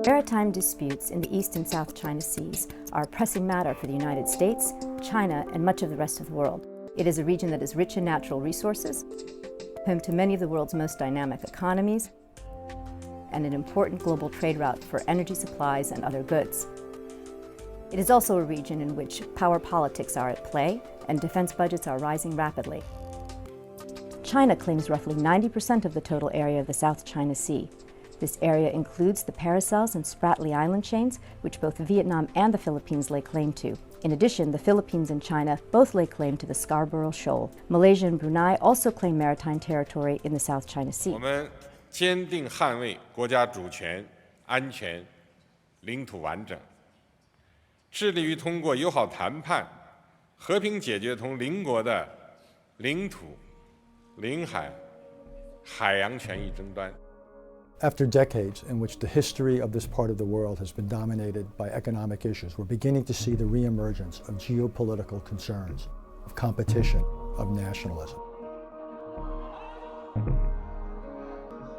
Maritime disputes in the East and South China Seas are a pressing matter for the United States, China, and much of the rest of the world. It is a region that is rich in natural resources, home to many of the world's most dynamic economies, and an important global trade route for energy supplies and other goods. It is also a region in which power politics are at play and defense budgets are rising rapidly. China claims roughly 90% of the total area of the South China Sea. This area includes the Paracels and Spratly Island chains, which both Vietnam and the Philippines lay claim to. In addition, the Philippines and China both lay claim to the Scarborough Shoal. Malaysia and Brunei also claim maritime territory in the South China Sea. 我们坚定捍卫国家主权、安全、领土完整，致力于通过友好谈判，和平解决同邻国的领土、领海、海洋权益争端。 After decades in which the history of this part of the world has been dominated by economic issues, we're beginning to see the reemergence of geopolitical concerns, of competition, of nationalism.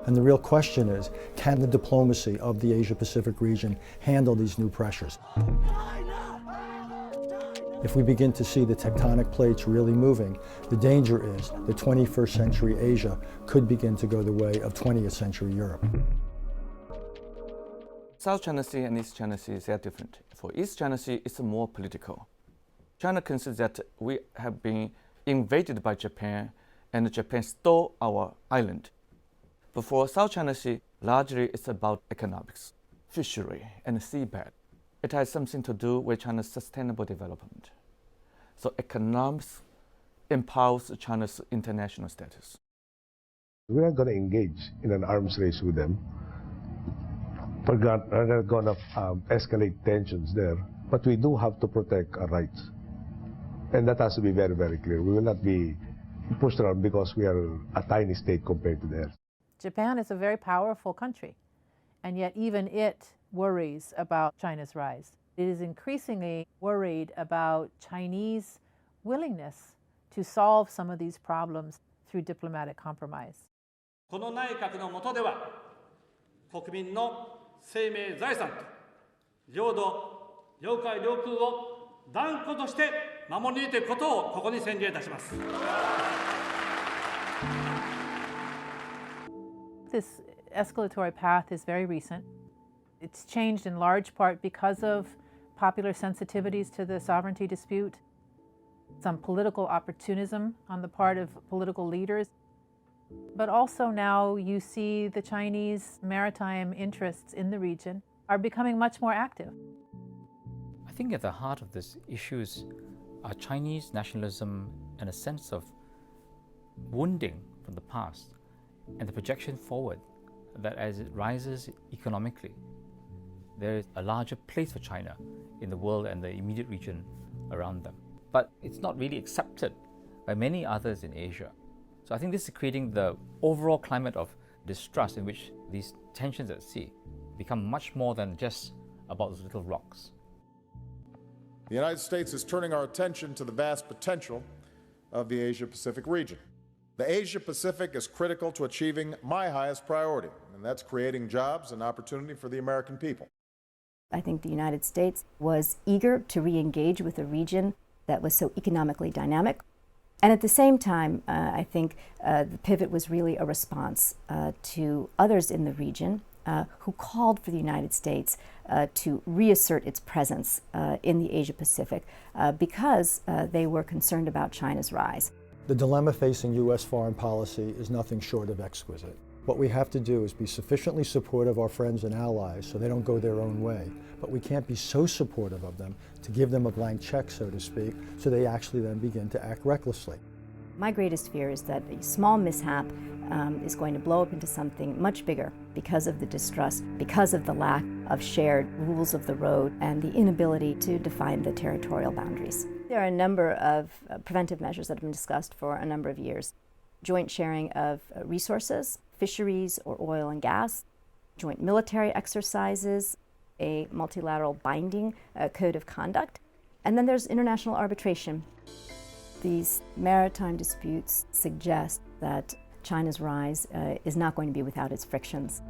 And the real question is, can the diplomacy of the Asia-Pacific region handle these new pressures? If we begin to see the tectonic plates really moving, the danger is that 21st century Asia could begin to go the way of 20th century Europe. South China Sea and East China Sea, they are different. For East China Sea, it's more political. China considers that we have been invaded by Japan and Japan stole our island. But for South China Sea, largely it's about economics, fishery, and seabed. It has something to do with China's sustainable development. So economics empowers China's international status. We're not going to engage in an arms race with them. We're not going to escalate tensions there. But we do have to protect our rights. And that has to be very, very clear. We will not be pushed around because we are a tiny state compared to theirs. Japan is a very powerful country, and yet even it worries about China's rise. It is increasingly worried about Chinese willingness to solve some of these problems through diplomatic compromise. この内閣の下では、国民の生命財産と領土、領海、領空を断固として守り抜いていくことをここに宣言いたします。This escalatory path is very recent. It's changed in large part because of popular sensitivities to the sovereignty dispute, some political opportunism on the part of political leaders. But also now you see the Chinese maritime interests in the region are becoming much more active. I think at the heart of this issues are Chinese nationalism and a sense of wounding from the past and the projection forward that as it rises economically, there is a larger place for China in the world and the immediate region around them. But it's not really accepted by many others in Asia. So I think this is creating the overall climate of distrust in which these tensions at sea become much more than just about those little rocks. The United States is turning our attention to the vast potential of the Asia-Pacific region. The Asia-Pacific is critical to achieving my highest priority, and that's creating jobs and opportunity for the American people. I think the United States was eager to re-engage with a region that was so economically dynamic. And at the same time, I think the pivot was really a response to others in the region who called for the United States to reassert its presence in the Asia-Pacific because they were concerned about China's rise. The dilemma facing U.S. foreign policy is nothing short of exquisite. What we have to do is be sufficiently supportive of our friends and allies so they don't go their own way. But we can't be so supportive of them to give them a blank check, so to speak, so they actually then begin to act recklessly. My greatest fear is that a small mishap is going to blow up into something much bigger because of the distrust, because of the lack of shared rules of the road and the inability to define the territorial boundaries. There are a number of preventive measures that have been discussed for a number of years. Joint sharing of resources, fisheries or oil and gas, joint military exercises, a multilateral binding code of conduct, and then there's international arbitration. These maritime disputes suggest that China's rise is not going to be without its frictions.